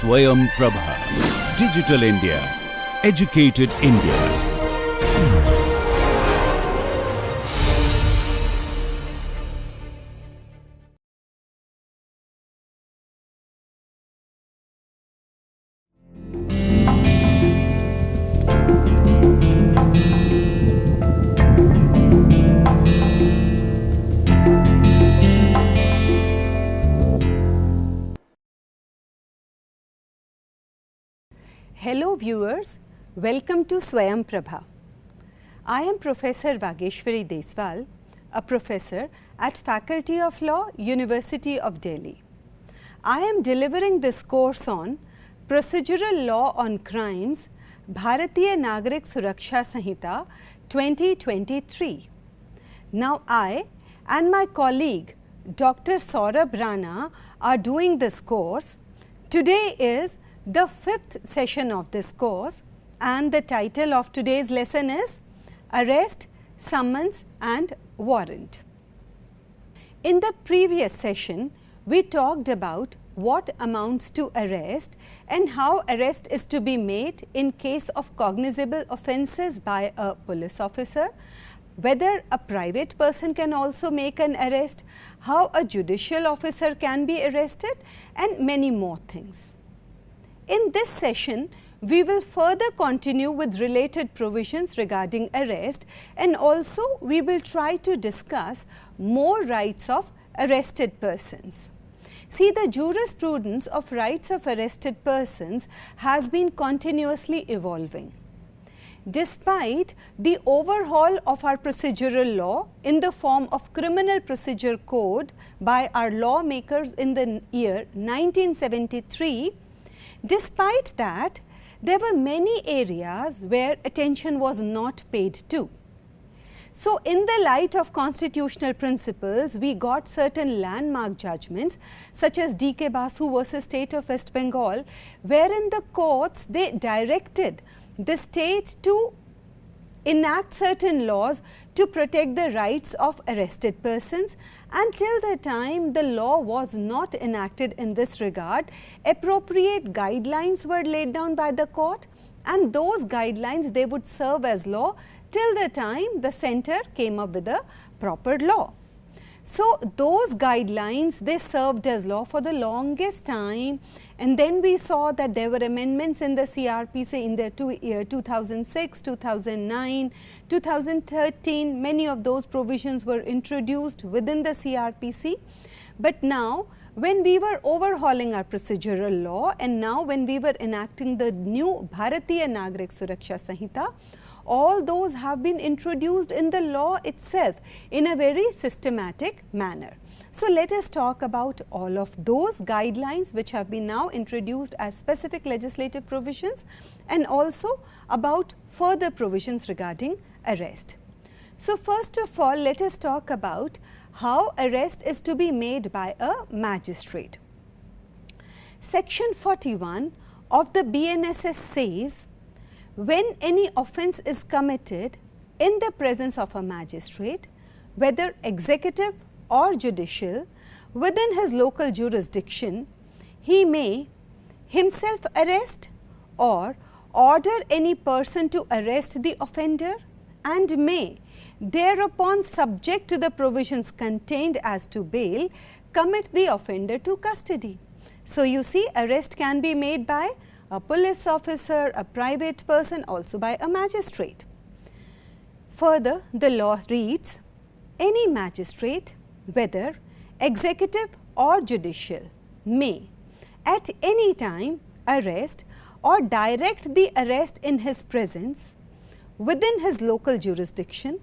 SwayamPrabha. Digital India. Educated India. Hello viewers, welcome to SwayamPrabha. I am Professor Vageshwari Deswal, a professor at Faculty of Law, University of Delhi. I am delivering this course on Procedural Law on Crimes, Bharatiya Nagarik Suraksha Sanhita 2023. Now I and my colleague Dr. Saurabh Rana are doing this course. Today is the 5th session of this course and the title of today's lesson is Arrest, Summons and Warrant. In the previous session, we talked about what amounts to arrest and how arrest is to be made in case of cognizable offences by a police officer, whether a private person can also make an arrest, how a judicial officer can be arrested and many more things. In this session, we will further continue with related provisions regarding arrest and also we will try to discuss more rights of arrested persons. See, the jurisprudence of rights of arrested persons has been continuously evolving. Despite the overhaul of our procedural law in the form of Criminal Procedure Code by our lawmakers in the year 1973, despite that, there were many areas where attention was not paid to. So, in the light of constitutional principles, we got certain landmark judgments such as D.K. Basu versus State of West Bengal, wherein the courts, they directed the state to enact certain laws to protect the rights of arrested persons. Until the time the law was not enacted in this regard, appropriate guidelines were laid down by the court and those guidelines they would serve as law till the time the centre came up with a proper law. So, those guidelines they served as law for the longest time and then we saw that there were amendments in the CRPC in the year 2006, 2009, 2013, many of those provisions were introduced within the CRPC. But now, when we were overhauling our procedural law and now when we were enacting the new Bharatiya Nagarik Suraksha Sanhita, all those have been introduced in the law itself in a very systematic manner. So, let us talk about all of those guidelines which have been now introduced as specific legislative provisions and also about further provisions regarding arrest. So, first of all, let us talk about how arrest is to be made by a magistrate. Section 41 of the BNSS says, when any offence is committed in the presence of a magistrate, whether executive or judicial, within his local jurisdiction, he may himself arrest or order any person to arrest the offender and may thereupon, subject to the provisions contained as to bail, commit the offender to custody. So, you see, arrest can be made by a police officer, a private person, also by a magistrate. Further, the law reads, any magistrate, whether executive or judicial, may at any time arrest or direct the arrest in his presence within his local jurisdiction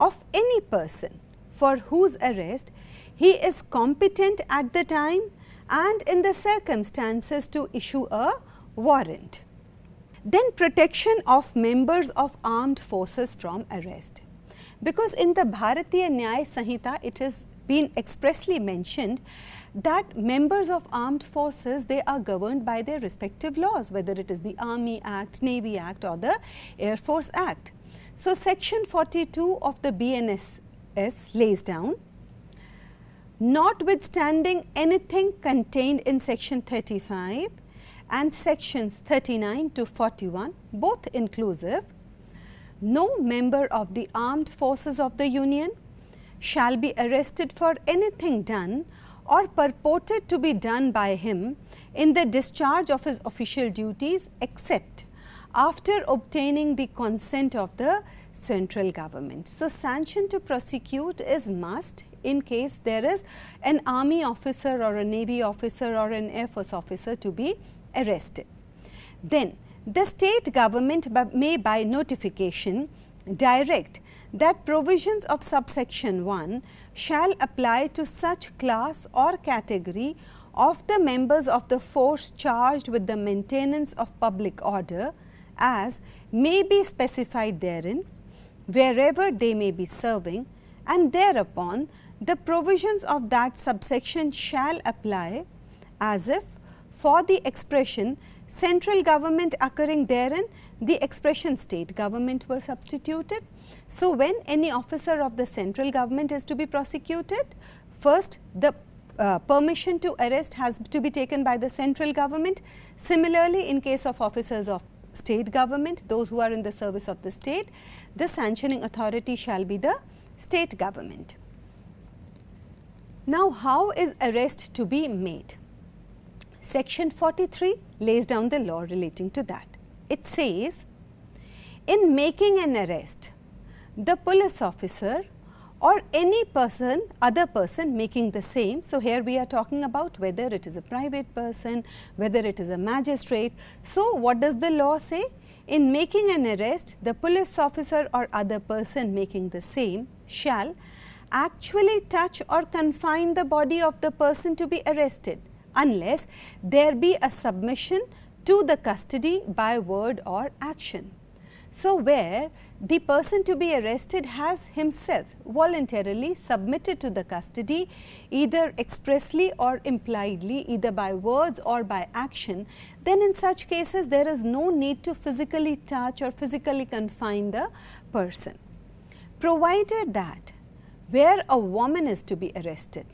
of any person for whose arrest he is competent at the time and in the circumstances to issue a warrant. Then protection of members of armed forces from arrest. Because in the Bharatiya Nyaya Sanhita it has been expressly mentioned that members of armed forces, they are governed by their respective laws, whether it is the Army Act, Navy Act or the Air Force Act. So, section 42 of the BNSS lays down, notwithstanding anything contained in section 35 and sections 39 to 41, both inclusive, no member of the armed forces of the Union shall be arrested for anything done or purported to be done by him in the discharge of his official duties, except after obtaining the consent of the central government. So, sanction to prosecute is must in case there is an army officer or a navy officer or an air force officer to be arrested. Then the state government may by notification direct that provisions of subsection 1 shall apply to such class or category of the members of the force charged with the maintenance of public order as may be specified therein, wherever they may be serving, and thereupon the provisions of that subsection shall apply as if for the expression central government occurring therein, the expression state government were substituted. So, when any officer of the central government is to be prosecuted, first the permission to arrest has to be taken by the central government. Similarly, in case of officers of state government, those who are in the service of the state, the sanctioning authority shall be the state government. Now, how is arrest to be made? Section 43 lays down the law relating to that. It says, in making an arrest, the police officer or any person, other person making the same. So, here we are talking about whether it is a private person, whether it is a magistrate. So, what does the law say? In making an arrest, the police officer or other person making the same shall actually touch or confine the body of the person to be arrested, unless there be a submission to the custody by word or action. So, where the person to be arrested has himself voluntarily submitted to the custody, either expressly or impliedly, either by words or by action, then in such cases there is no need to physically touch or physically confine the person. Provided that where a woman is to be arrested,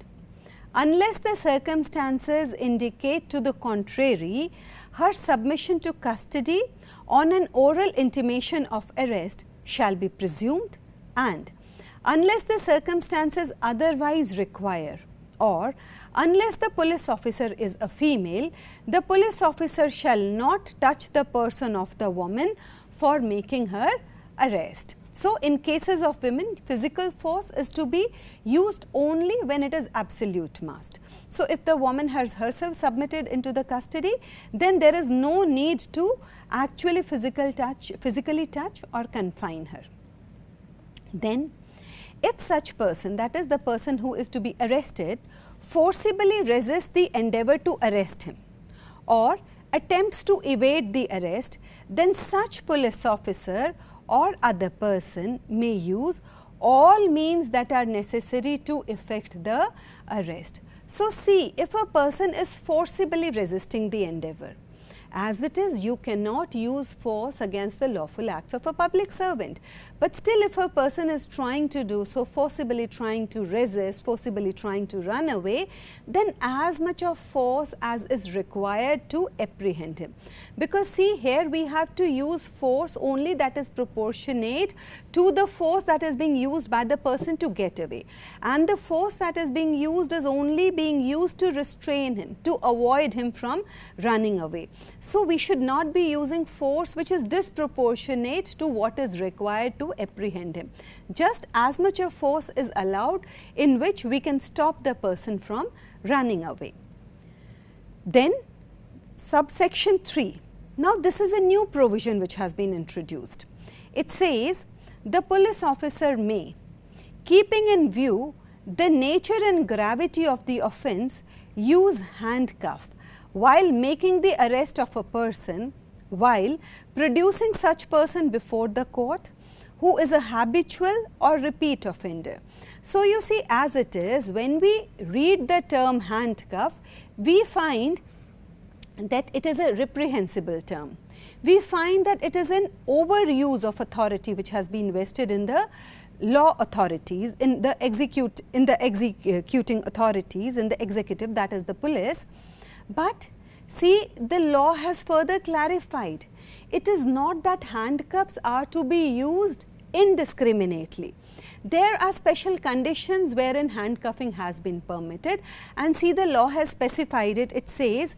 unless the circumstances indicate to the contrary, her submission to custody on an oral intimation of arrest shall be presumed, and unless the circumstances otherwise require, or unless the police officer is a female, the police officer shall not touch the person of the woman for making her arrest. So, in cases of women, physical force is to be used only when it is absolute must. So, if the woman has herself submitted into the custody, then there is no need to actually physically touch or confine her. Then, if such person, that is the person who is to be arrested, forcibly resists the endeavour to arrest him or attempts to evade the arrest, then such police officer or other person may use all means that are necessary to effect the arrest. So, see, if a person is forcibly resisting the endeavour, as it is, you cannot use force against the lawful acts of a public servant. But still, if a person is trying to do so, forcibly trying to resist, forcibly trying to run away, then as much of force as is required to apprehend him. Because see, here we have to use force only that is proportionate to the force that is being used by the person to get away. And the force that is being used is only being used to restrain him, to avoid him from running away. So, we should not be using force which is disproportionate to what is required to apprehend him. Just as much of force is allowed in which we can stop the person from running away. Then subsection 3. Now, this is a new provision which has been introduced. It says the police officer may, keeping in view the nature and gravity of the offence, use handcuff while making the arrest of a person, while producing such person before the court who is a habitual or repeat offender. So, you see, as it is, when we read the term handcuff, we find that it is a reprehensible term. We find that it is an overuse of authority which has been vested in the law authorities, in the executing authorities, in the executive, that is the police. But See, the law has further clarified. It is not that handcuffs are to be used indiscriminately. There are special conditions wherein handcuffing has been permitted, and see, the law has specified it. It says,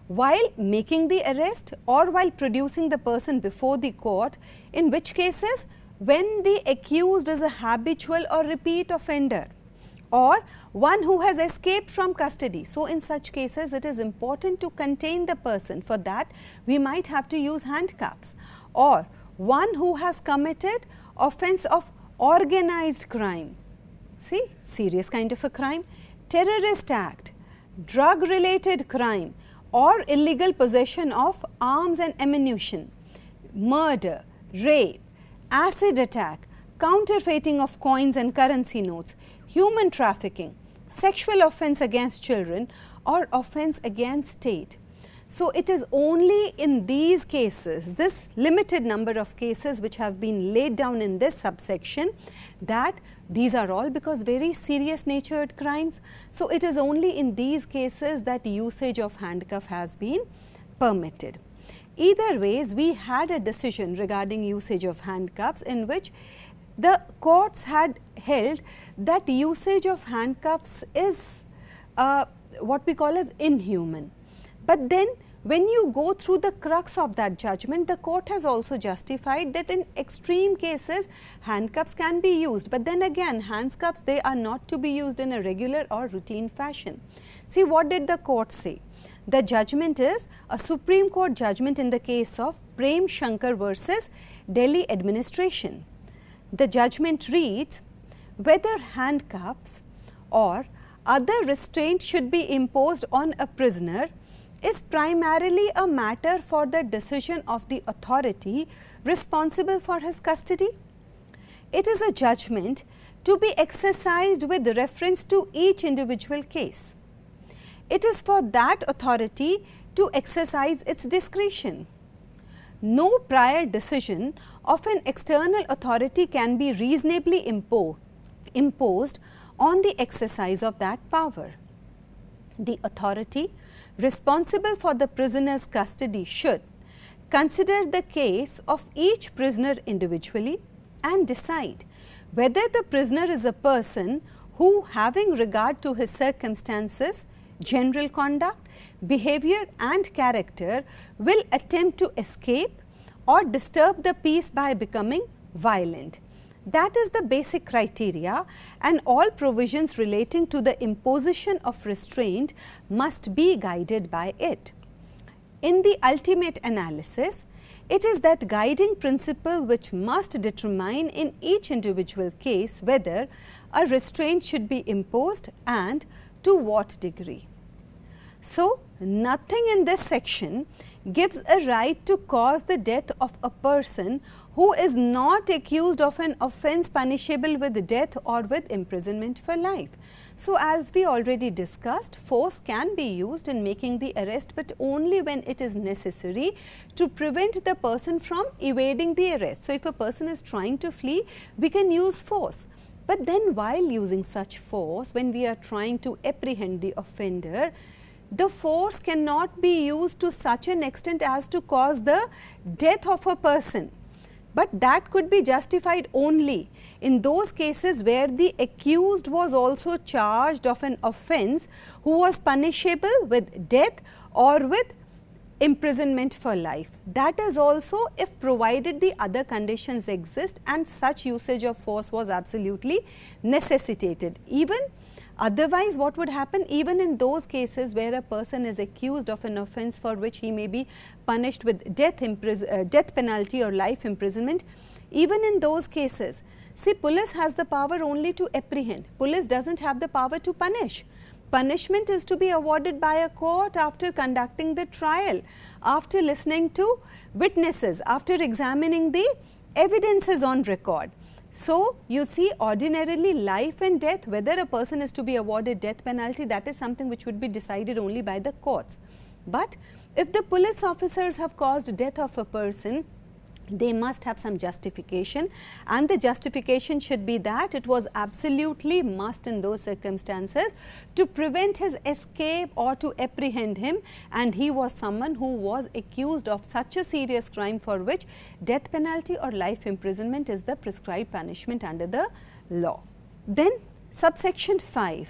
while making the arrest or while producing the person before the court, in which cases when the accused is a habitual or repeat offender or one who has escaped from custody. So, in such cases it is important to contain the person. For that we might have to use handcuffs. Or one who has committed offence of organized crime, see, serious kind of a crime, terrorist act, drug related crime, or illegal possession of arms and ammunition, murder, rape, acid attack, counterfeiting of coins and currency notes, human trafficking, sexual offence against children, or offence against state. So, it is only in these cases, this limited number of cases which have been laid down in this subsection, that these are all because very serious natured crimes. So, it is only in these cases that usage of handcuff has been permitted. Either ways, we had a decision regarding usage of handcuffs in which the courts had held that usage of handcuffs is what we call as inhuman. But then when you go through the crux of that judgment, the court has also justified that in extreme cases handcuffs can be used. But then again, handcuffs, they are not to be used in a regular or routine fashion. See, what did the court say? The judgment is a Supreme Court judgment in the case of Prem Shankar versus Delhi administration. The judgment reads, whether handcuffs or other restraint should be imposed on a prisoner is primarily a matter for the decision of the authority responsible for his custody. It is a judgment to be exercised with reference to each individual case. It is for that authority to exercise its discretion. No prior decision of an external authority can be reasonably imposed on the exercise of that power. The authority responsible for the prisoner's custody should consider the case of each prisoner individually and decide whether the prisoner is a person who, having regard to his circumstances, general conduct, behavior and character, will attempt to escape or disturb the peace by becoming violent. That is the basic criteria, and all provisions relating to the imposition of restraint must be guided by it. In the ultimate analysis, it is that guiding principle which must determine in each individual case whether a restraint should be imposed and to what degree. So, nothing in this section gives a right to cause the death of a person who is not accused of an offence punishable with death or with imprisonment for life. So, as we already discussed, force can be used in making the arrest, but only when it is necessary to prevent the person from evading the arrest. So, if a person is trying to flee, we can use force. But then while using such force, when we are trying to apprehend the offender, the force cannot be used to such an extent as to cause the death of a person. But that could be justified only in those cases where the accused was also charged of an offence who was punishable with death or with imprisonment for life. That is also if provided the other conditions exist and such usage of force was absolutely necessitated. Even otherwise, what would happen? Even in those cases where a person is accused of an offence for which he may be punished with death penalty or life imprisonment, even in those cases, see, police has the power only to apprehend. Police does not have the power to punish. Punishment is to be awarded by a court after conducting the trial, after listening to witnesses, after examining the evidences on record. So, you see, ordinarily life and death, whether a person is to be awarded death penalty, that is something which would be decided only by the courts. But if the police officers have caused death of a person, they must have some justification, and the justification should be that it was absolutely must in those circumstances to prevent his escape or to apprehend him, and he was someone who was accused of such a serious crime for which death penalty or life imprisonment is the prescribed punishment under the law. Then subsection 5,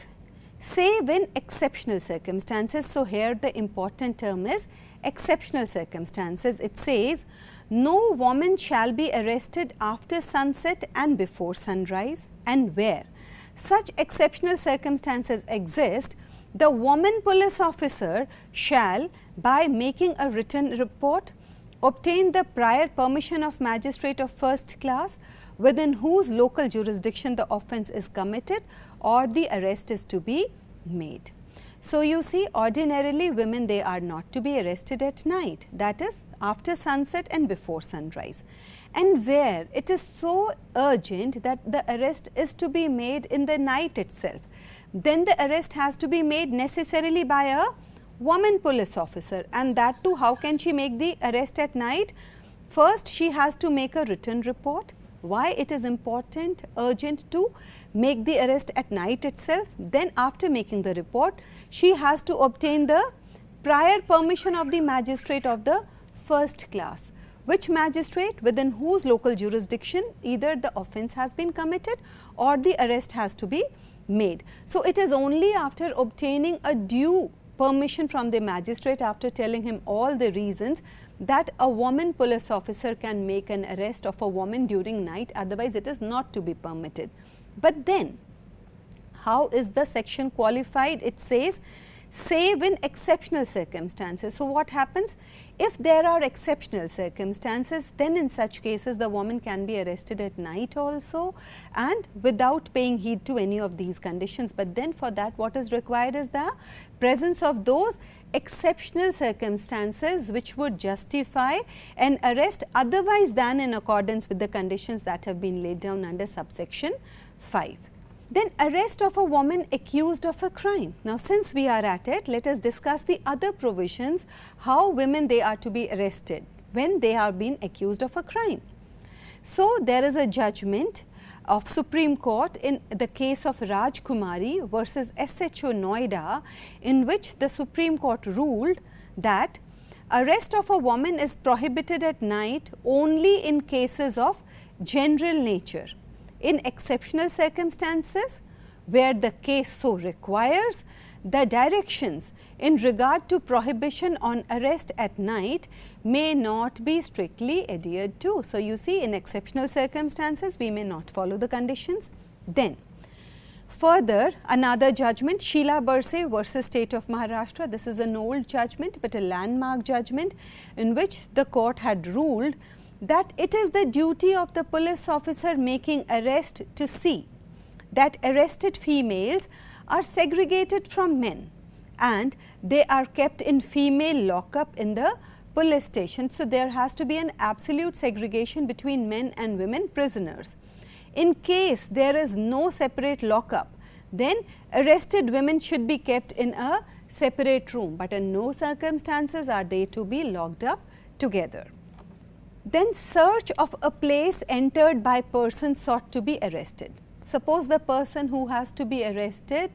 save in exceptional circumstances. So, here the important term is exceptional circumstances. It says, no woman shall be arrested after sunset and before sunrise, and where such exceptional circumstances exist, the woman police officer shall, by making a written report, obtain the prior permission of magistrate of first class within whose local jurisdiction the offence is committed or the arrest is to be made. So, you see, ordinarily women, they are not to be arrested at night, that is after sunset and before sunrise, and where it is so urgent that the arrest is to be made in the night itself, then the arrest has to be made necessarily by a woman police officer, and that too, how can she make the arrest at night? First, she has to make a written report. Why it is important, urgent to make the arrest at night itself? Then after making the report, she has to obtain the prior permission of the magistrate of the first class. Which magistrate? Within whose local jurisdiction either the offence has been committed or the arrest has to be made. So, it is only after obtaining a due permission from the magistrate, after telling him all the reasons, that a woman police officer can make an arrest of a woman during night, otherwise it is not to be permitted. But then how is the section qualified? It says, save in exceptional circumstances. So, what happens? If there are exceptional circumstances, then in such cases the woman can be arrested at night also and without paying heed to any of these conditions. But then for that, what is required is the presence of those exceptional circumstances which would justify an arrest otherwise than in accordance with the conditions that have been laid down under subsection 5. Then arrest of a woman accused of a crime. Now, since we are at it, let us discuss the other provisions, how women, they are to be arrested when they are being accused of a crime. So, there is a judgment of Supreme Court in the case of Raj Kumari versus SHO Noida, in which the Supreme Court ruled that arrest of a woman is prohibited at night only in cases of general nature. In exceptional circumstances where the case so requires, the directions in regard to prohibition on arrest at night may not be strictly adhered to. So, you see, in exceptional circumstances we may not follow the conditions. Then further, another judgment, Sheila Burse versus State of Maharashtra. This is an old judgment, but a landmark judgment, in which the court had ruled that it is the duty of the police officer making arrest to see that arrested females are segregated from men and they are kept in female lockup in the police station. So, there has to be an absolute segregation between men and women prisoners. In case there is no separate lockup, then arrested women should be kept in a separate room, but in no circumstances are they to be locked up together. Then search of a place entered by person sought to be arrested. Suppose the person who has to be arrested,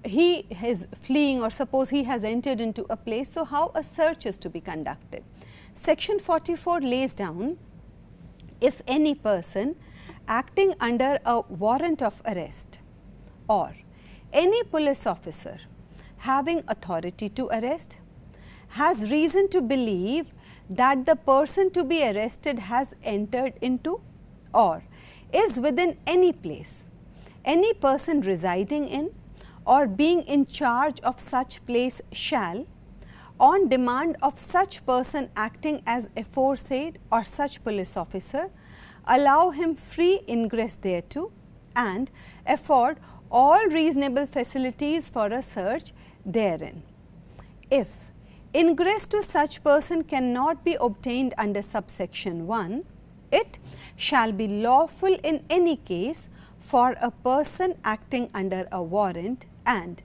he is fleeing, or suppose he has entered into a place. So, how a search is to be conducted? Section 44 lays down, if any person acting under a warrant of arrest or any police officer having authority to arrest has reason to believe that the person to be arrested has entered into or is within any place, any person residing in or being in charge of such place shall, on demand of such person acting as aforesaid or such police officer, allow him free ingress thereto and afford all reasonable facilities for a search therein. If ingress to such person cannot be obtained under subsection 1, it shall be lawful in any case for a person acting under a warrant, and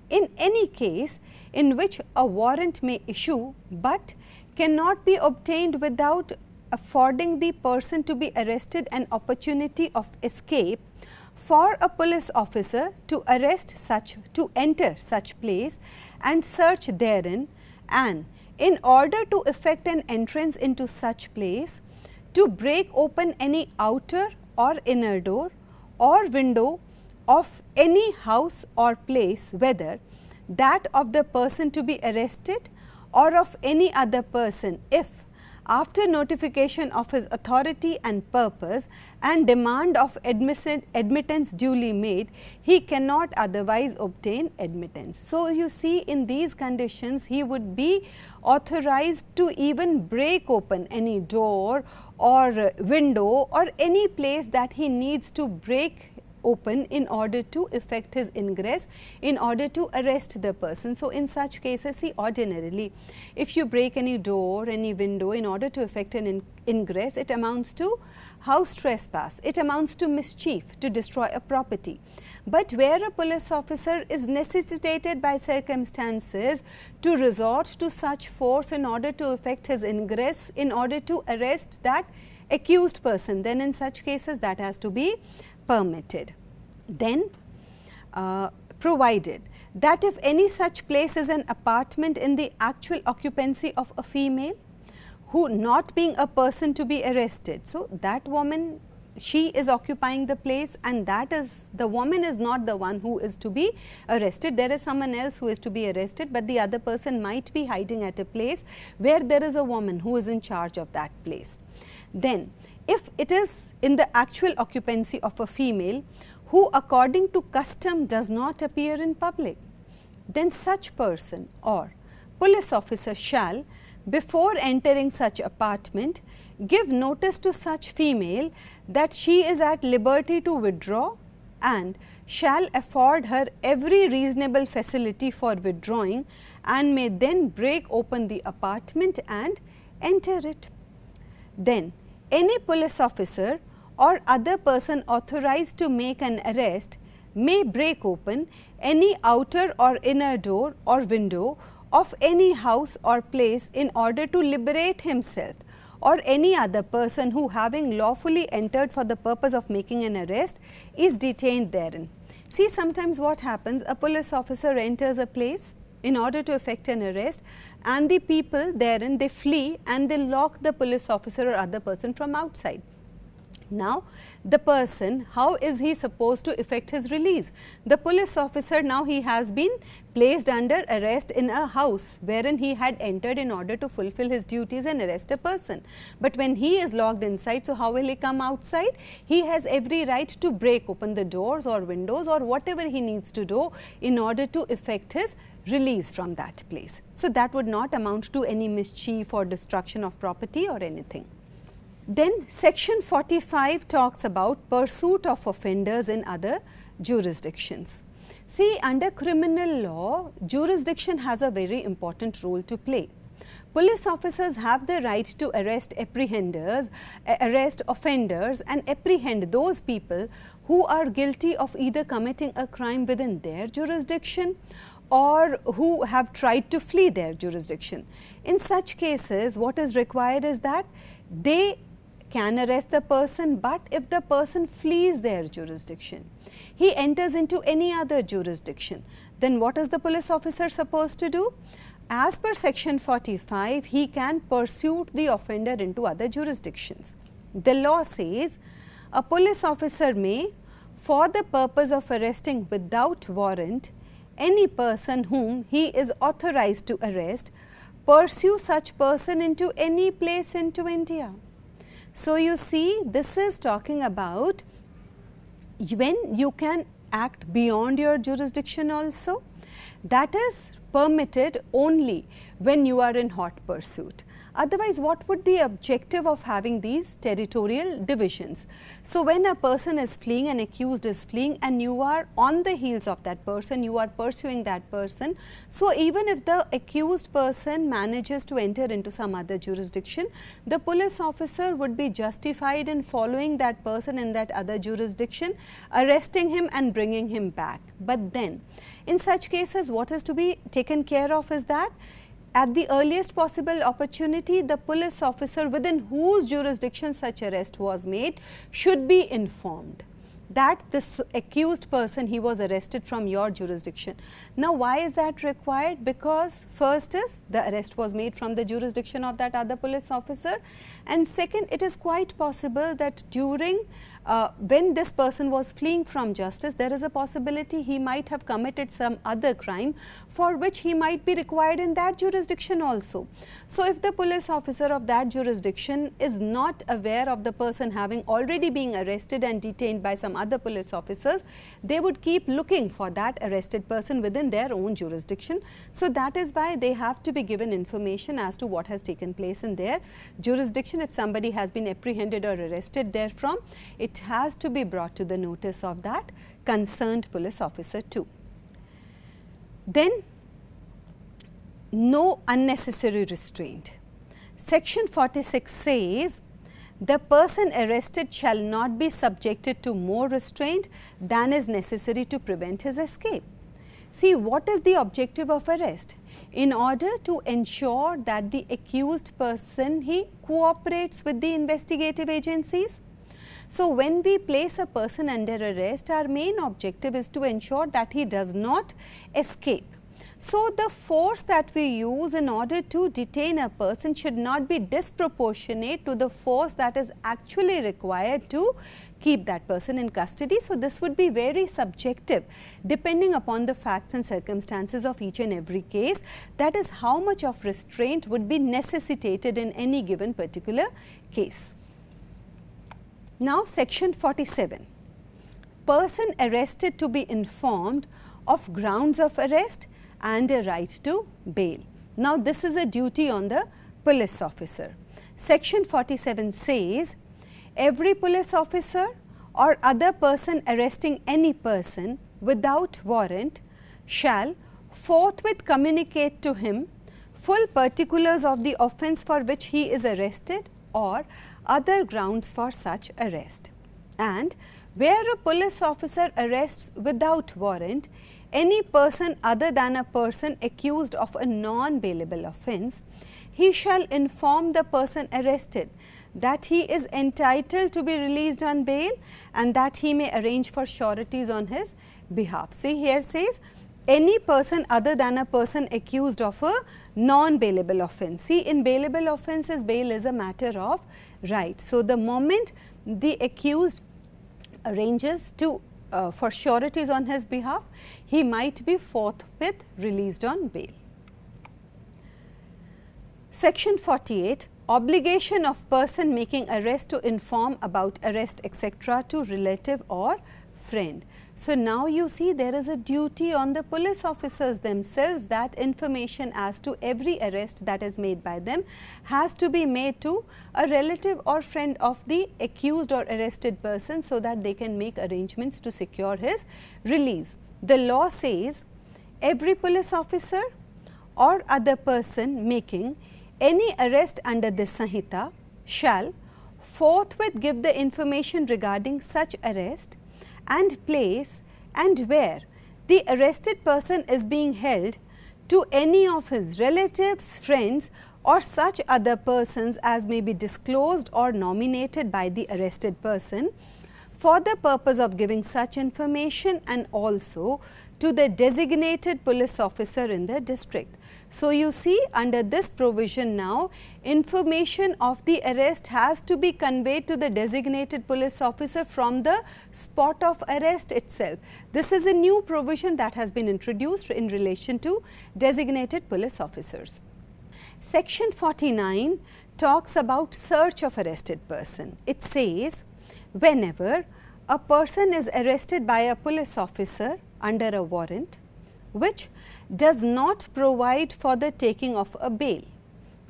in any case in which a warrant may issue but cannot be obtained without affording the person to be arrested an opportunity of escape for a police officer to enter such place and search therein, and in order to effect an entrance into such place, to break open any outer or inner door or window of any house or place, whether that of the person to be arrested or of any other person, if after notification of his authority and purpose and demand of admittance duly made, he cannot otherwise obtain admittance. So, you see, in these conditions he would be authorized to even break open any door or window or any place that he needs to break open in order to effect his ingress, in order to arrest the person. So, in such cases, see, ordinarily if you break any door, any window in order to effect an ingress, it amounts to house trespass, it amounts to mischief, to destroy a property. But where a police officer is necessitated by circumstances to resort to such force in order to effect his ingress, in order to arrest that accused person, then in such cases that has to be permitted. Then provided that if any such place is an apartment in the actual occupancy of a female, who not being a person to be arrested, so that woman, she is occupying the place, and that is, the woman is not the one who is to be arrested, there is someone else who is to be arrested, but the other person might be hiding at a place where there is a woman who is in charge of that place. Then if it is in the actual occupancy of a female who according to custom does not appear in public, then such person or police officer shall, before entering such apartment, give notice to such female that she is at liberty to withdraw, and shall afford her every reasonable facility for withdrawing, and may then break open the apartment and enter it. Then any police officer or other person authorized to make an arrest may break open any outer or inner door or window of any house or place in order to liberate himself or any other person who, having lawfully entered for the purpose of making an arrest, is detained therein. See, sometimes what happens, a police officer enters a place in order to effect an arrest, and the people therein, they flee and they lock the police officer or other person from outside. Now, the person, how is he supposed to effect his release? The police officer, now he has been placed under arrest in a house wherein he had entered in order to fulfill his duties and arrest a person. But when he is locked inside, so how will he come outside? He has every right to break open the doors or windows or whatever he needs to do in order to effect his release from that place. So, that would not amount to any mischief or destruction of property or anything. Then section 45 talks about pursuit of offenders in other jurisdictions. See, under criminal law, jurisdiction has a very important role to play. Police officers have the right to arrest offenders and apprehend those people who are guilty of either committing a crime within their jurisdiction or who have tried to flee their jurisdiction. In such cases, what is required is that they can arrest the person, but if the person flees their jurisdiction, he enters into any other jurisdiction, then what is the police officer supposed to do? As per section 45, he can pursue the offender into other jurisdictions. The law says a police officer may, for the purpose of arresting without warrant any person whom he is authorized to arrest, pursue such person into any place into India. So, you see, this is talking about when you can act beyond your jurisdiction also. That is permitted only when you are in hot pursuit. Otherwise, what would the objective of having these territorial divisions? So, when a person is fleeing, an accused is fleeing, and you are on the heels of that person, you are pursuing that person. So, even if the accused person manages to enter into some other jurisdiction, the police officer would be justified in following that person in that other jurisdiction, arresting him and bringing him back. But then, in such cases, what is to be taken care of is that at the earliest possible opportunity, the police officer within whose jurisdiction such arrest was made should be informed that this accused person, he was arrested from your jurisdiction. Now, why is that required? Because first is the arrest was made from the jurisdiction of that other police officer, and second, it is quite possible that during when this person was fleeing from justice, there is a possibility he might have committed some other crime for which he might be required in that jurisdiction also. So, if the police officer of that jurisdiction is not aware of the person having already been arrested and detained by some other police officers, they would keep looking for that arrested person within their own jurisdiction. So, that is why they have to be given information as to what has taken place in their jurisdiction. If somebody has been apprehended or arrested therefrom, it has to be brought to the notice of that concerned police officer too. Then, no unnecessary restraint. Section 46 says, the person arrested shall not be subjected to more restraint than is necessary to prevent his escape. See, what is the objective of arrest? In order to ensure that the accused person, he cooperates with the investigative agencies. So, when we place a person under arrest, our main objective is to ensure that he does not escape. So, the force that we use in order to detain a person should not be disproportionate to the force that is actually required to keep that person in custody. So, this would be very subjective depending upon the facts and circumstances of each and every case, that is how much of restraint would be necessitated in any given particular case. Now, section 47, person arrested to be informed of grounds of arrest and a right to bail. Now, this is a duty on the police officer. Section 47 says, every police officer or other person arresting any person without warrant shall forthwith communicate to him full particulars of the offence for which he is arrested or other grounds for such arrest. And where a police officer arrests without warrant any person other than a person accused of a non-bailable offence, he shall inform the person arrested that he is entitled to be released on bail and that he may arrange for sureties on his behalf. See, here says any person other than a person accused of a non-bailable offence. See, in bailable offences, bail is a matter of right. So, the moment the accused arranges to for sureties on his behalf, he might be forthwith released on bail. Section 48, obligation of person making arrest to inform about arrest etc. to relative or friend. So, now you see there is a duty on the police officers themselves that information as to every arrest that is made by them has to be made to a relative or friend of the accused or arrested person, so that they can make arrangements to secure his release. The law says every police officer or other person making any arrest under this Sanhita shall forthwith give the information regarding such arrest and place and where the arrested person is being held to any of his relatives, friends or such other persons as may be disclosed or nominated by the arrested person for the purpose of giving such information, and also to the designated police officer in the district. So, you see under this provision now, information of the arrest has to be conveyed to the designated police officer from the spot of arrest itself. This is a new provision that has been introduced in relation to designated police officers. Section 49 talks about search of arrested person. It says, whenever a person is arrested by a police officer under a warrant which does not provide for the taking of a bail,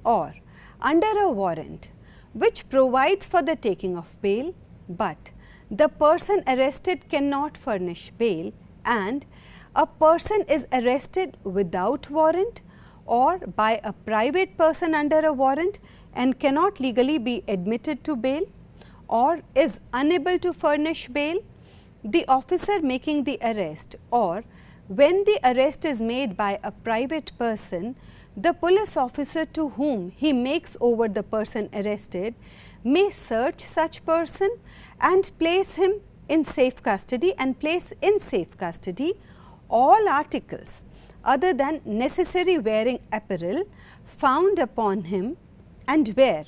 or under a warrant which provides for the taking of bail, but the person arrested cannot furnish bail, and a person is arrested without warrant or by a private person under a warrant and cannot legally be admitted to bail, or is unable to furnish bail, the officer making the arrest or when the arrest is made by a private person the police officer to whom he makes over the person arrested may search such person and place him in safe custody all articles other than necessary wearing apparel found upon him, and where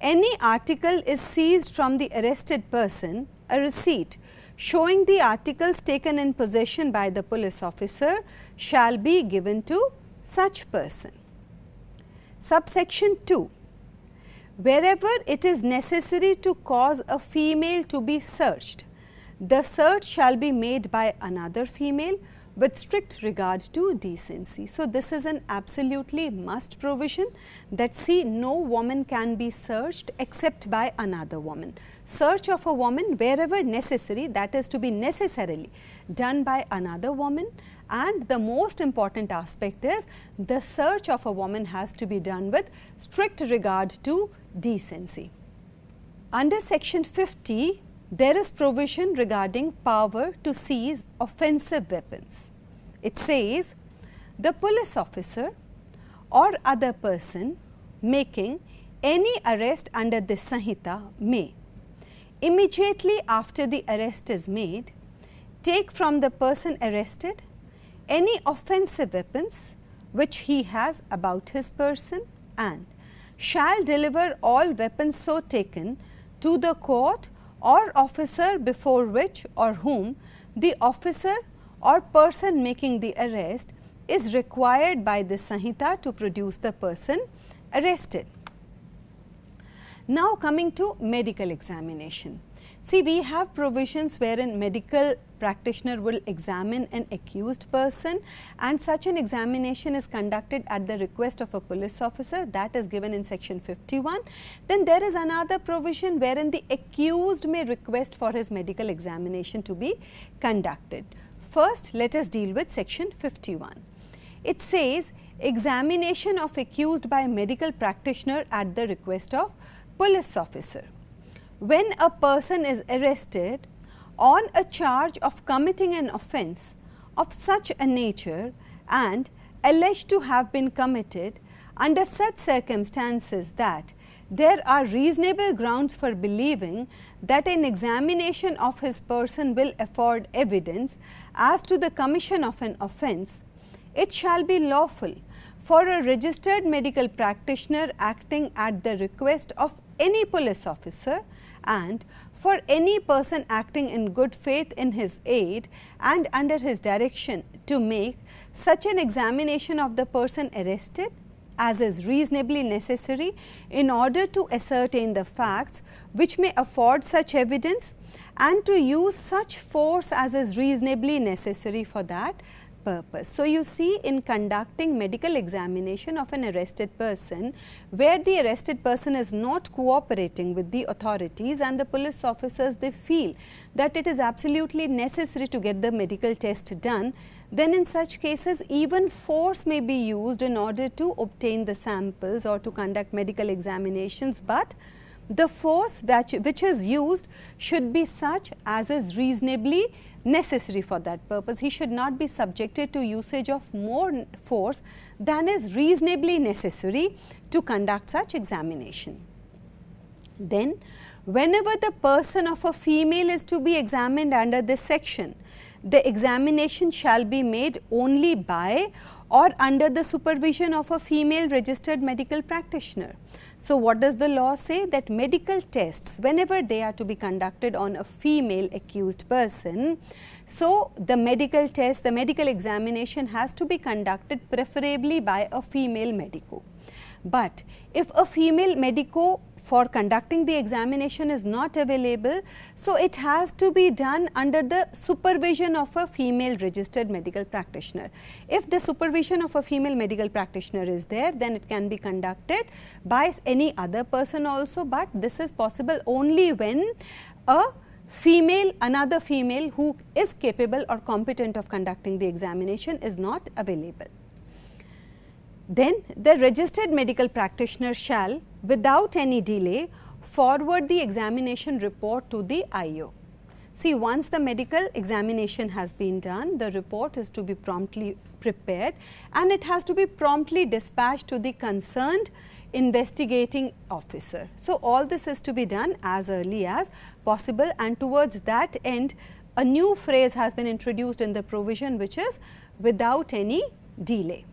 any article is seized from the arrested person, a receipt showing the articles taken in possession by the police officer shall be given to such person. Subsection 2. Wherever it is necessary to cause a female to be searched, the search shall be made by another female with strict regard to decency. So, this is an absolutely must provision that see no woman can be searched except by another woman. Search of a woman wherever necessary, that is to be necessarily done by another woman, and the most important aspect is the search of a woman has to be done with strict regard to decency. Under section 50, there is provision regarding power to seize offensive weapons. It says, the police officer or other person making any arrest under this Sanhita may, immediately after the arrest is made, take from the person arrested any offensive weapons which he has about his person, and shall deliver all weapons so taken to the court or officer before which or whom the officer or person making the arrest is required by this Sanhita to produce the person arrested. Now, coming to medical examination. See, we have provisions wherein medical practitioner will examine an accused person, and such an examination is conducted at the request of a police officer, that is given in section 51. Then there is another provision wherein the accused may request for his medical examination to be conducted. First, let us deal with section 51. It says, examination of accused by medical practitioner at the request of police officer. When a person is arrested on a charge of committing an offence of such a nature and alleged to have been committed under such circumstances that there are reasonable grounds for believing that an examination of his person will afford evidence as to the commission of an offence, it shall be lawful for a registered medical practitioner acting at the request of any police officer and for any person acting in good faith in his aid and under his direction to make such an examination of the person arrested as is reasonably necessary in order to ascertain the facts which may afford such evidence, and to use such force as is reasonably necessary for that purpose. So, you see, in conducting medical examination of an arrested person, where the arrested person is not cooperating with the authorities and the police officers, they feel that it is absolutely necessary to get the medical test done, then in such cases even force may be used in order to obtain the samples or to conduct medical examinations, but the force which is used should be such as is reasonably necessary for that purpose. He should not be subjected to usage of more force than is reasonably necessary to conduct such examination. Then, whenever the person of a female is to be examined under this section, the examination shall be made only by or under the supervision of a female registered medical practitioner. So, what does the law say? That medical tests, whenever they are to be conducted on a female accused person, so the medical test, the medical examination has to be conducted preferably by a female medico. But if a female medico for conducting the examination is not available, so it has to be done under the supervision of a female registered medical practitioner. If the supervision of a female medical practitioner is there, then it can be conducted by any other person also, but this is possible only when a female, another female who is capable or competent of conducting the examination is not available. Then the registered medical practitioner shall, without any delay, forward the examination report to the IO. See, once the medical examination has been done, the report is to be promptly prepared and it has to be promptly dispatched to the concerned investigating officer. So, all this is to be done as early as possible, and towards that end a new phrase has been introduced in the provision, which is without any delay.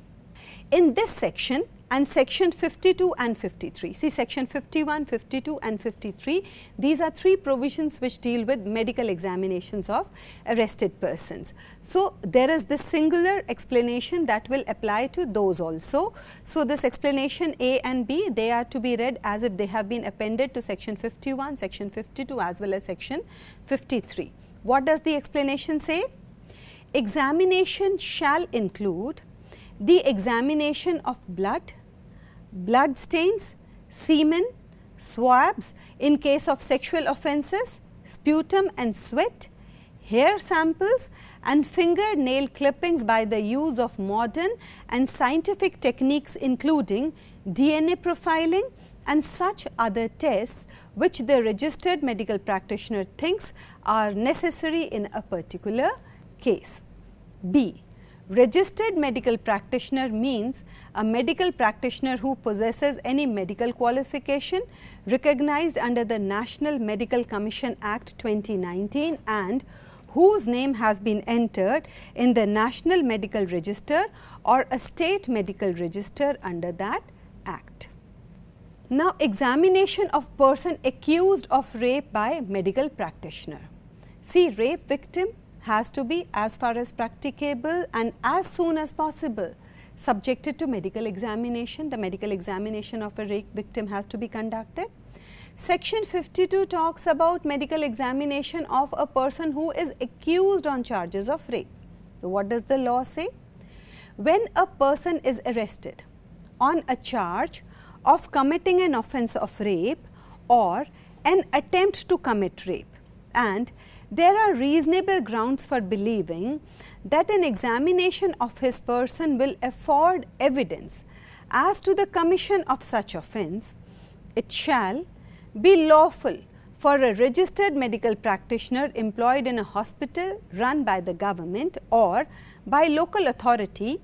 In this section and section 52 and 53, see section 51, 52 and 53, these are three provisions which deal with medical examinations of arrested persons. So, there is this singular explanation that will apply to those also. So, this explanation A and B, they are to be read as if they have been appended to section 51, section 52 as well as section 53. What does the explanation say? Examination shall include the examination of blood, blood stains, semen, swabs in case of sexual offences, sputum and sweat, hair samples and fingernail clippings by the use of modern and scientific techniques, including DNA profiling and such other tests which the registered medical practitioner thinks are necessary in a particular case. B. Registered medical practitioner means a medical practitioner who possesses any medical qualification recognized under the National Medical Commission Act 2019 and whose name has been entered in the National Medical Register or a state medical register under that act. Now, examination of person accused of rape by medical practitioner. See, rape victim has to be as far as practicable and as soon as possible subjected to medical examination. The medical examination of a rape victim has to be conducted. Section 52 talks about medical examination of a person who is accused on charges of rape. So, what does the law say? When a person is arrested on a charge of committing an offence of rape or an attempt to commit rape, and there are reasonable grounds for believing that an examination of his person will afford evidence as to the commission of such offence, it shall be lawful for a registered medical practitioner employed in a hospital run by the government or by local authority,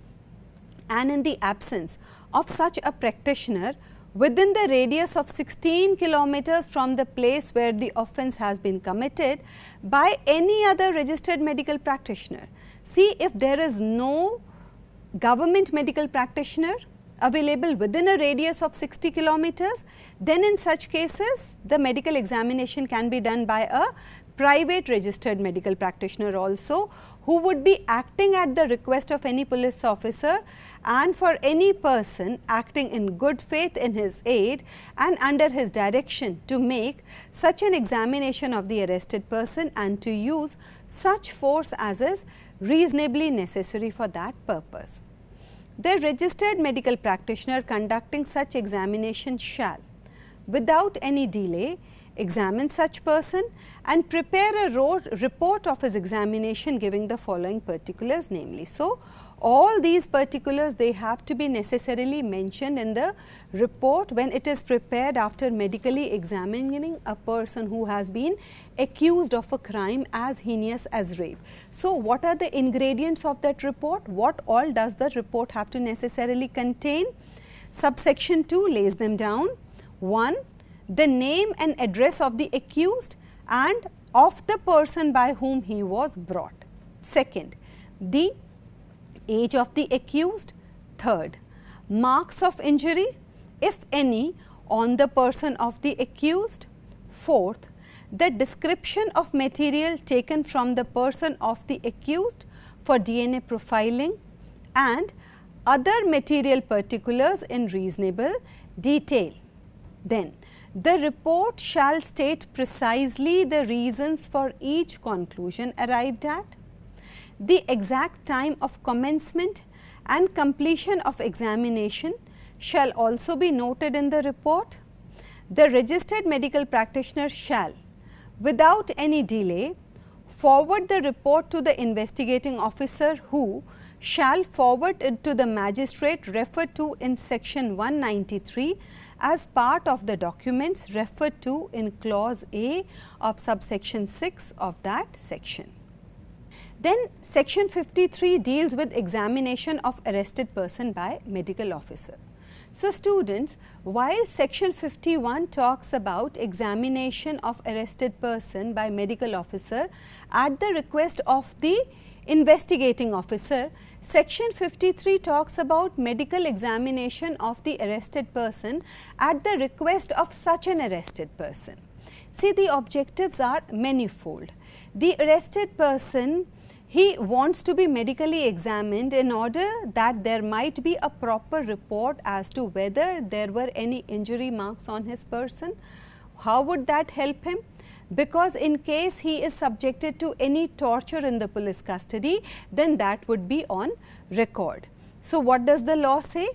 and in the absence of such a practitioner within the radius of 16 kilometers from the place where the offence has been committed, by any other registered medical practitioner. See, if there is no government medical practitioner available within a radius of 60 kilometers, then in such cases the medical examination can be done by a private registered medical practitioner also, who would be acting at the request of any police officer and for any person acting in good faith in his aid and under his direction to make such an examination of the arrested person and to use such force as is reasonably necessary for that purpose. The registered medical practitioner conducting such examination shall, without any delay, examine such person and prepare a report of his examination giving the following particulars, namely. So, all these particulars, they have to be necessarily mentioned in the report when it is prepared after medically examining a person who has been accused of a crime as heinous as rape. So, what are the ingredients of that report? What all does the report have to necessarily contain? Subsection 2 lays them down. 1. The name and address of the accused and of the person by whom he was brought. Second, the age of the accused. Third, marks of injury, if any, on the person of the accused. Fourth, the description of material taken from the person of the accused for DNA profiling and other material particulars in reasonable detail. Then, the report shall state precisely the reasons for each conclusion arrived at, the exact time of commencement and completion of examination shall also be noted in the report. The registered medical practitioner shall, without any delay, forward the report to the investigating officer, who shall forward it to the magistrate referred to in section 193 as part of the documents referred to in clause A of subsection 6 of that section. Then section 53 deals with examination of arrested person by medical officer. So, students, while section 51 talks about examination of arrested person by medical officer at the request of the investigating officer, section 53 talks about medical examination of the arrested person at the request of such an arrested person. See, the objectives are manifold. The arrested person, he wants to be medically examined in order that there might be a proper report as to whether there were any injury marks on his person. How would that help him? Because in case he is subjected to any torture in the police custody, then that would be on record. So, what does the law say?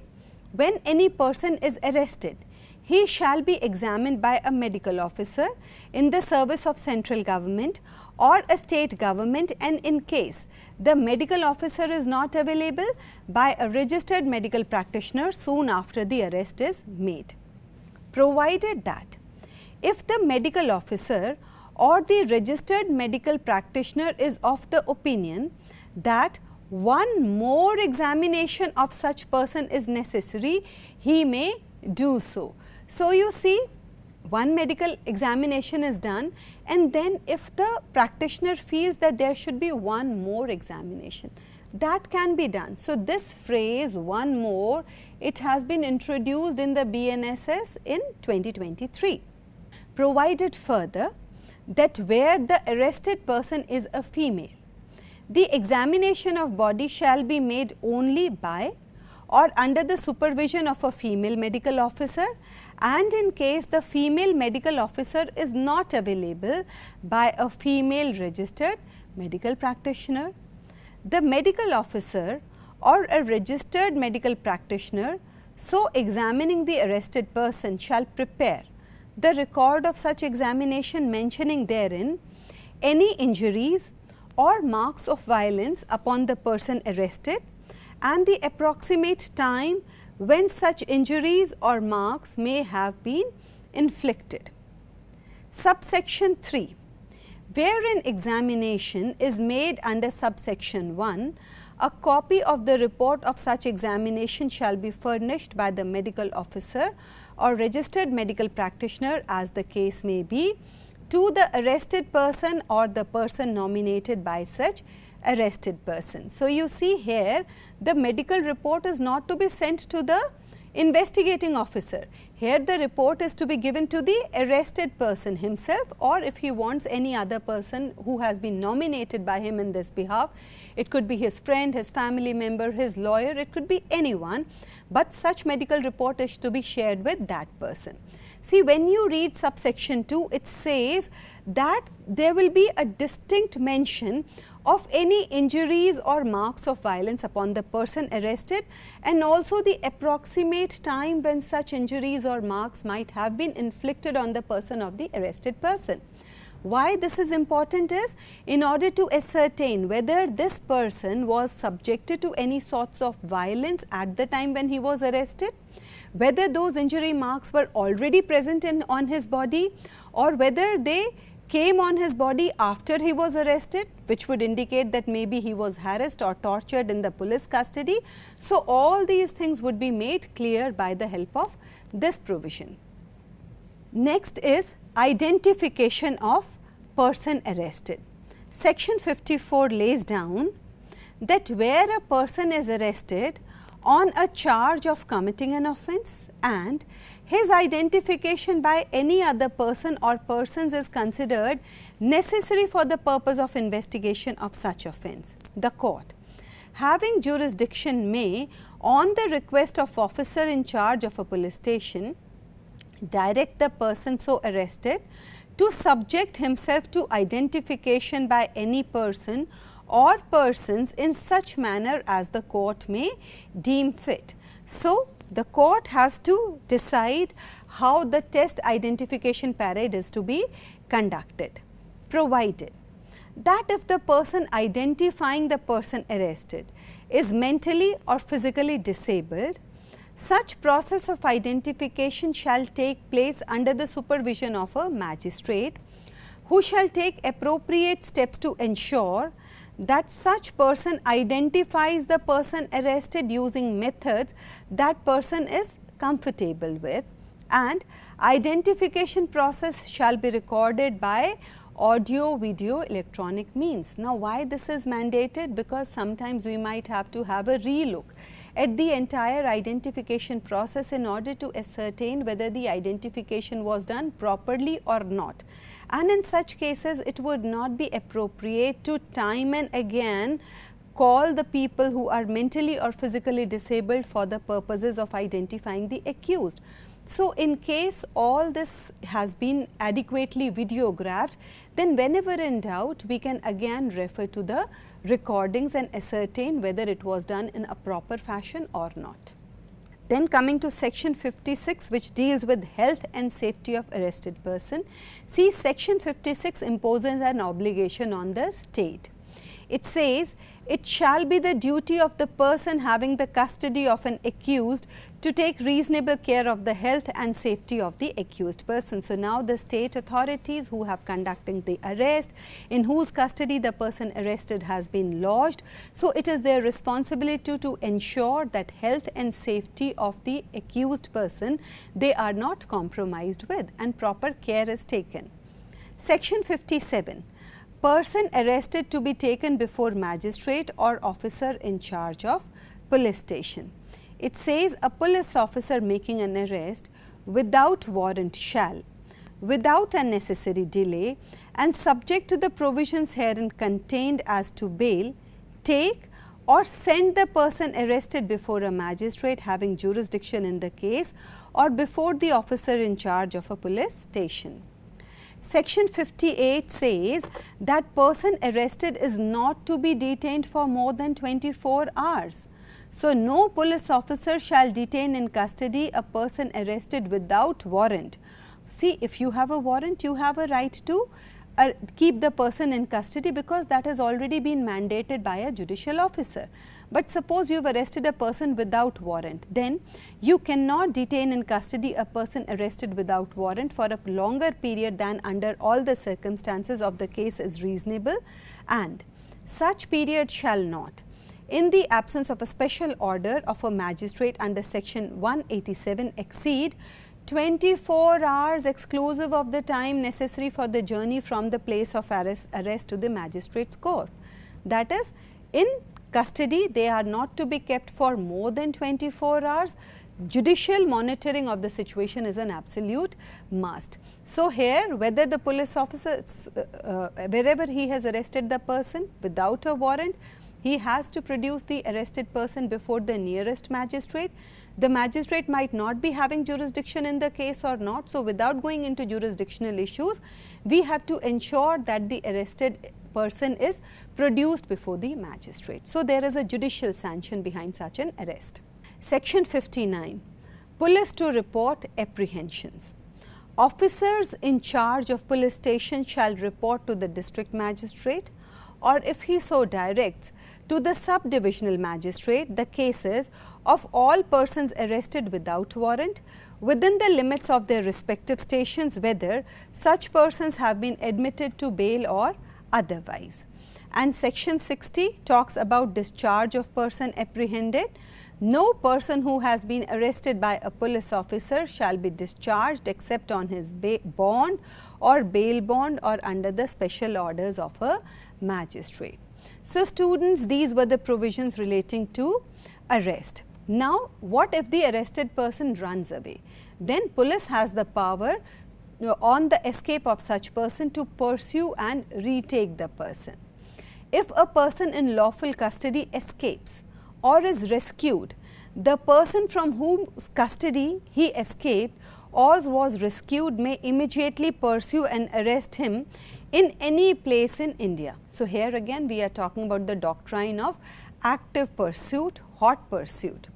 When any person is arrested, he shall be examined by a medical officer in the service of central government or a state government, and in case the medical officer is not available, by a registered medical practitioner soon after the arrest is made. Provided that if the medical officer or the registered medical practitioner is of the opinion that one more examination of such person is necessary, he may do so. So, you see, one medical examination is done, and then if the practitioner feels that there should be one more examination, that can be done. So, this phrase one more, it has been introduced in the BNSS in 2023. Provided further that where the arrested person is a female, the examination of body shall be made only by or under the supervision of a female medical officer, and in case the female medical officer is not available, by a female registered medical practitioner. The medical officer or a registered medical practitioner so examining the arrested person shall prepare the record of such examination, mentioning therein any injuries or marks of violence upon the person arrested and the approximate time when such injuries or marks may have been inflicted. Subsection 3, wherein examination is made under subsection 1, a copy of the report of such examination shall be furnished by the medical officer or registered medical practitioner, as the case may be, to the arrested person or the person nominated by such arrested person. So, you see here the medical report is not to be sent to the investigating officer. Here the report is to be given to the arrested person himself, or if he wants any other person who has been nominated by him in this behalf. It could be his friend, his family member, his lawyer, it could be anyone, but such medical report is to be shared with that person. See, when you read subsection 2, it says that there will be a distinct mention of any injuries or marks of violence upon the person arrested, and also the approximate time when such injuries or marks might have been inflicted on the person of the arrested person. Why this is important is in order to ascertain whether this person was subjected to any sorts of violence at the time when he was arrested, whether those injury marks were already present on his body, or whether they came on his body after he was arrested, which would indicate that maybe he was harassed or tortured in the police custody. So, all these things would be made clear by the help of this provision. Next is identification of person arrested. Section 54 lays down that where a person is arrested on a charge of committing an offence and his identification by any other person or persons is considered necessary for the purpose of investigation of such offence, the court, having jurisdiction, may, on the request of officer in charge of a police station, direct the person so arrested to subject himself to identification by any person or persons in such manner as the court may deem fit. So, the court has to decide how the test identification parade is to be conducted, provided that if the person identifying the person arrested is mentally or physically disabled, Such process of identification shall take place under the supervision of a magistrate, who shall take appropriate steps to ensure that such person identifies the person arrested using methods that person is comfortable with, and identification process shall be recorded by audio, video, electronic means. Now, why this is mandated? Because sometimes we might have to have a relook at the entire identification process in order to ascertain whether the identification was done properly or not. And in such cases, it would not be appropriate to time and again call the people who are mentally or physically disabled for the purposes of identifying the accused. So, in case all this has been adequately videographed, then whenever in doubt, we can again refer to the recordings and ascertain whether it was done in a proper fashion or not. Then coming to section 56, which deals with health and safety of arrested person. See, section 56 imposes an obligation on the state. It says, it shall be the duty of the person having the custody of an accused to take reasonable care of the health and safety of the accused person. So, now the state authorities who have conducting the arrest, in whose custody the person arrested has been lodged. So, it is their responsibility to ensure that health and safety of the accused person, they are not compromised with, and proper care is taken. Section 57. Person arrested to be taken before magistrate or officer in charge of police station. It says, a police officer making an arrest without warrant shall, without unnecessary delay and subject to the provisions herein contained as to bail, take or send the person arrested before a magistrate having jurisdiction in the case or before the officer in charge of a police station. Section 58 says that person arrested is not to be detained for more than 24 hours. So, no police officer shall detain in custody a person arrested without warrant. See, if you have a warrant, you have a right to keep the person in custody, because that has already been mandated by a judicial officer. But suppose you have arrested a person without warrant, then you cannot detain in custody a person arrested without warrant for a longer period than under all the circumstances of the case is reasonable, and such period shall not, in the absence of a special order of a magistrate under section 187, exceed 24 hours exclusive of the time necessary for the journey from the place of arrest to the magistrate's court. That is, in custody they are not to be kept for more than 24 hours. Judicial monitoring of the situation is an absolute must. So, here whether the police officer, wherever he has arrested the person without a warrant, he has to produce the arrested person before the nearest magistrate. The magistrate might not be having jurisdiction in the case or not. So, without going into jurisdictional issues, we have to ensure that the arrested person is produced before the magistrate. So, there is a judicial sanction behind such an arrest. Section 59. Police to report apprehensions. Officers in charge of police station shall report to the district magistrate, or if he so directs, to the sub-divisional magistrate the cases of all persons arrested without warrant within the limits of their respective stations, whether such persons have been admitted to bail or otherwise. And section 60 talks about discharge of person apprehended. No person who has been arrested by a police officer shall be discharged except on his bond or bail bond or under the special orders of a magistrate. So, students, these were the provisions relating to arrest. Now, what if the arrested person runs away? Then police has the power on the escape of such person to pursue and retake the person. If a person in lawful custody escapes or is rescued, the person from whose custody he escaped or was rescued may immediately pursue and arrest him in any place in India. So, here again we are talking about the doctrine of active pursuit, hot pursuit.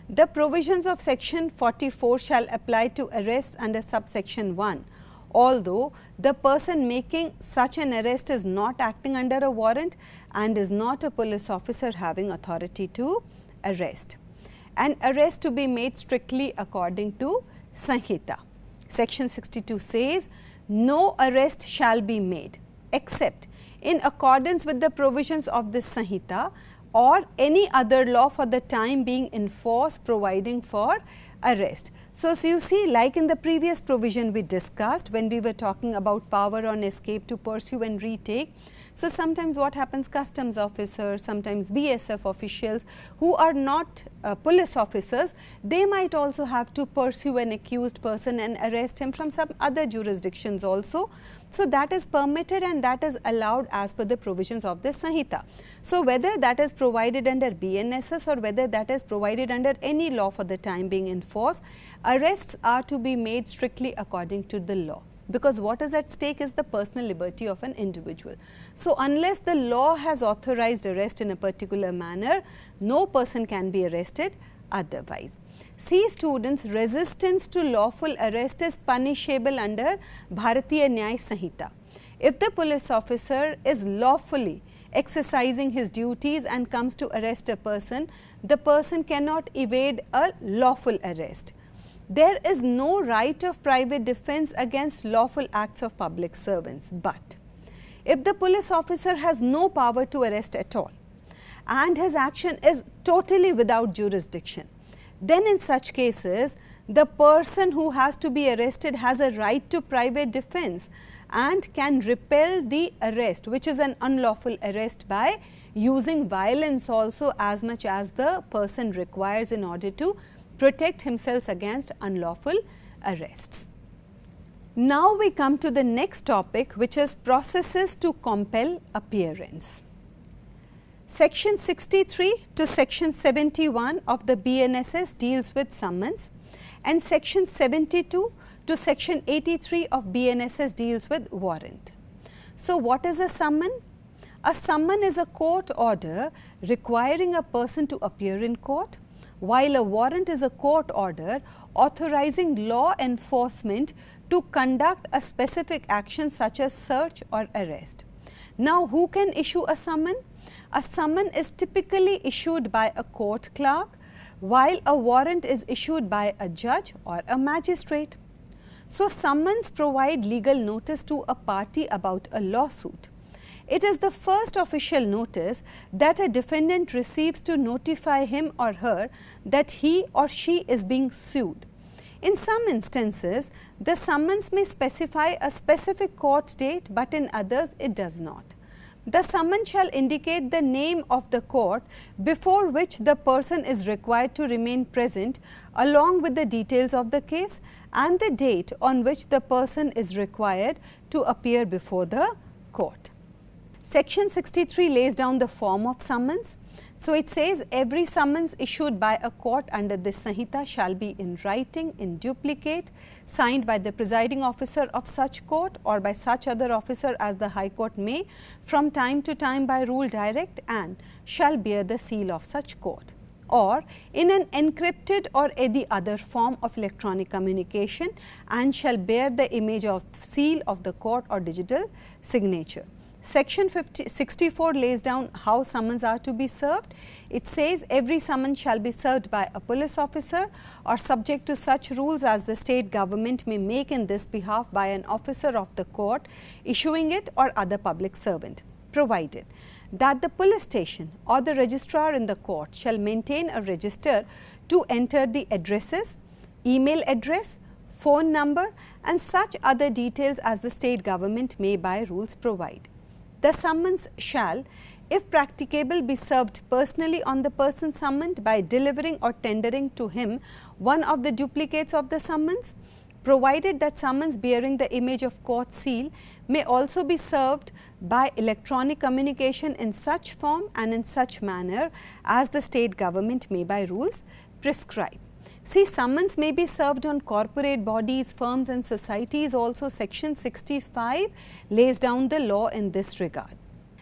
The provisions of section 44 shall apply to arrests under subsection 1, although the person making such an arrest is not acting under a warrant and is not a police officer having authority to arrest. and arrest to be made strictly according to Sanhita. Section 62 says, no arrest shall be made except in accordance with the provisions of this Sanhita or any other law for the time being in force providing for arrest. So you see, like in the previous provision we discussed when we were talking about power on escape to pursue and retake. So sometimes what happens, customs officers, sometimes BSF officials who are not police officers, they might also have to pursue an accused person and arrest him from some other jurisdictions also. So that is permitted and that is allowed as per the provisions of this Sanhita. So whether that is provided under BNSS or whether that is provided under any law for the time being in force, arrests are to be made strictly according to the law, because what is at stake is the personal liberty of an individual. So unless the law has authorized arrest in a particular manner, no person can be arrested otherwise. See students, resistance to lawful arrest is punishable under Bharatiya Nyaya Sanhita. If the police officer is lawfully exercising his duties and comes to arrest a person, the person cannot evade a lawful arrest. There is no right of private defense against lawful acts of public servants, but if the police officer has no power to arrest at all and his action is totally without jurisdiction, then in such cases the person who has to be arrested has a right to private defense and can repel the arrest, which is an unlawful arrest, by using violence also as much as the person requires in order to protect himself against unlawful arrests. Now we come to the next topic, which is processes to compel appearance. Section 63 to section 71 of the BNSS deals with summons, and section 72 to section 83 of BNSS deals with warrant. So what is a summon? A summon is a court order requiring a person to appear in court, while a warrant is a court order authorizing law enforcement to conduct a specific action such as search or arrest. Now, who can issue a summon? A summon is typically issued by a court clerk, while a warrant is issued by a judge or a magistrate. So, summons provide legal notice to a party about a lawsuit. It is the first official notice that a defendant receives to notify him or her that he or she is being sued. In some instances, the summons may specify a specific court date, but in others it does not. The summons shall indicate the name of the court before which the person is required to remain present, along with the details of the case and the date on which the person is required to appear before the court. Section 63 lays down the form of summons. So it says every summons issued by a court under this Sanhita shall be in writing, in duplicate, signed by the presiding officer of such court or by such other officer as the High Court may from time to time by rule direct, and shall bear the seal of such court, or in an encrypted or any other form of electronic communication, and shall bear the image of seal of the court or digital signature. Section 64 lays down how summons are to be served. It says every summons shall be served by a police officer or subject to such rules as the state government may make in this behalf by an officer of the court issuing it or other public servant, provided that the police station or the registrar in the court shall maintain a register to enter the addresses, email address, phone number and such other details as the state government may by rules provide. The summons shall, if practicable, be served personally on the person summoned by delivering or tendering to him one of the duplicates of the summons, provided that summons bearing the image of court seal may also be served by electronic communication in such form and in such manner as the state government may by rules prescribe. See, summons may be served on corporate bodies, firms and societies also. Section 65 lays down the law in this regard.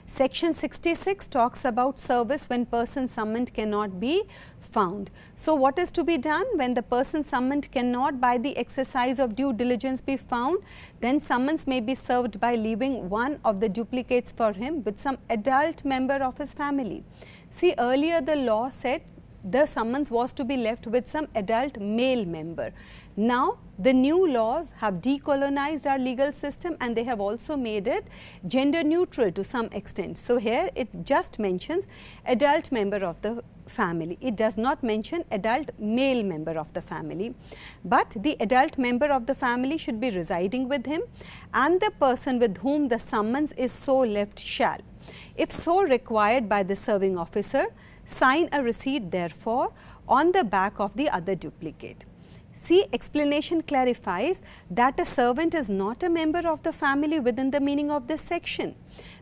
Section 66 talks about service when person summoned cannot be found. So, what is to be done when the person summoned cannot by the exercise of due diligence be found? Then summons may be served by leaving one of the duplicates for him with some adult member of his family. See, earlier the law said the summons was to be left with some adult male member. Now the new laws have decolonized our legal system, and they have also made it gender neutral to some extent. So here it just mentions adult member of the family. It does not mention adult male member of the family, but the adult member of the family should be residing with him, and the person with whom the summons is so left shall, if so required by the serving officer, sign a receipt therefore on the back of the other duplicate. See, explanation clarifies that a servant is not a member of the family within the meaning of this section.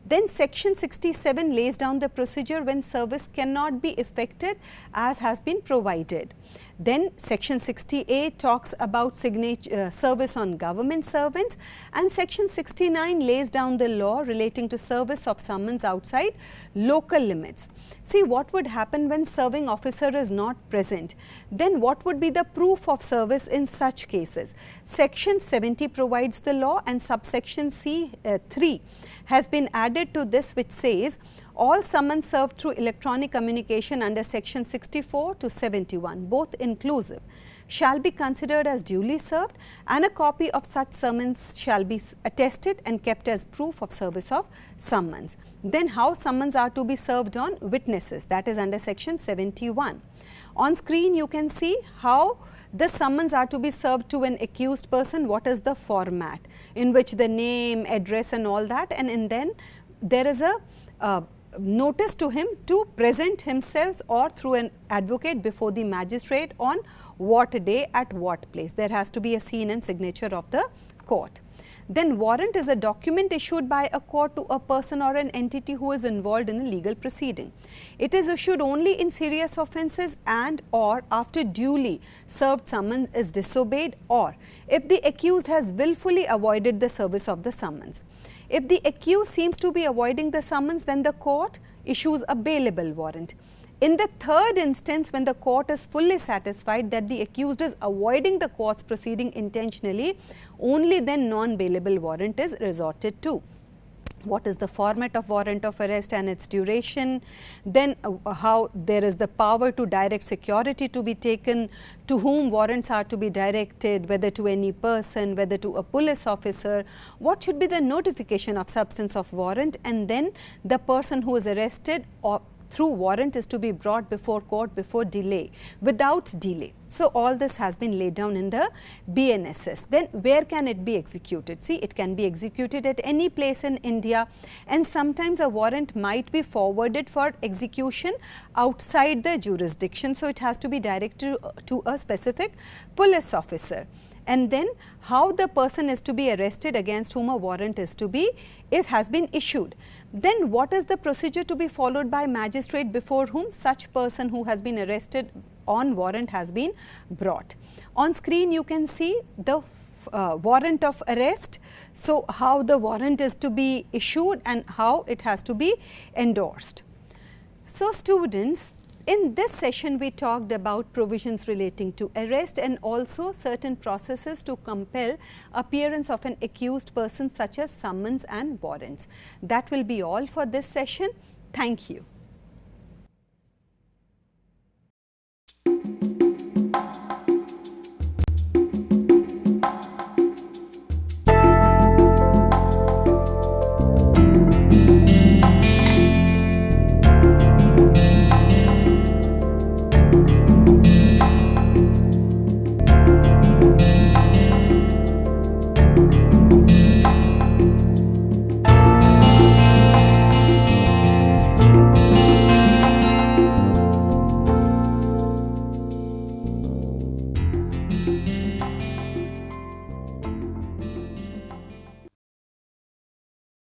Then section 67 lays down the procedure when service cannot be effected as has been provided. Then section 68 talks about service on government servants, and section 69 lays down the law relating to service of summons outside local limits. See, what would happen when serving officer is not present? Then what would be the proof of service in such cases? Section 70 provides the law, and subsection C3 has been added to this, which says all summons served through electronic communication under section 64 to 71, both inclusive, shall be considered as duly served, and a copy of such summons shall be attested and kept as proof of service of summons. Then how summons are to be served on witnesses, that is under section 71. On screen you can see how the summons are to be served to an accused person, what is the format in which the name, address and all that, and then there is a notice to him to present himself or through an advocate before the magistrate on what day at what place. There has to be a scene and signature of the court. Then warrant is a document issued by a court to a person or an entity who is involved in a legal proceeding. It is issued only in serious offences and or after duly served summons is disobeyed, or if the accused has willfully avoided the service of the summons. If the accused seems to be avoiding the summons, then the court issues a bailable warrant. In the third instance, when the court is fully satisfied that the accused is avoiding the court's proceeding intentionally, only then non-bailable warrant is resorted to. What is the format of warrant of arrest and its duration, then how there is the power to direct security to be taken, to whom warrants are to be directed, whether to any person, whether to a police officer, what should be the notification of substance of warrant, and then the person who is arrested or through warrant is to be brought before court before delay, without delay. So all this has been laid down in the BNSS. Then where can it be executed? See, it can be executed at any place in India, and sometimes a warrant might be forwarded for execution outside the jurisdiction. So it has to be directed to a specific police officer. And then how the person is to be arrested against whom a warrant is to be has been issued. Then what is the procedure to be followed by magistrate before whom such person who has been arrested on warrant has been brought. On screen you can see the warrant of arrest. So how the warrant is to be issued and how it has to be endorsed. So students, in this session we talked about provisions relating to arrest and also certain processes to compel appearance of an accused person such as summons and warrants. That will be all for this session. Thank you.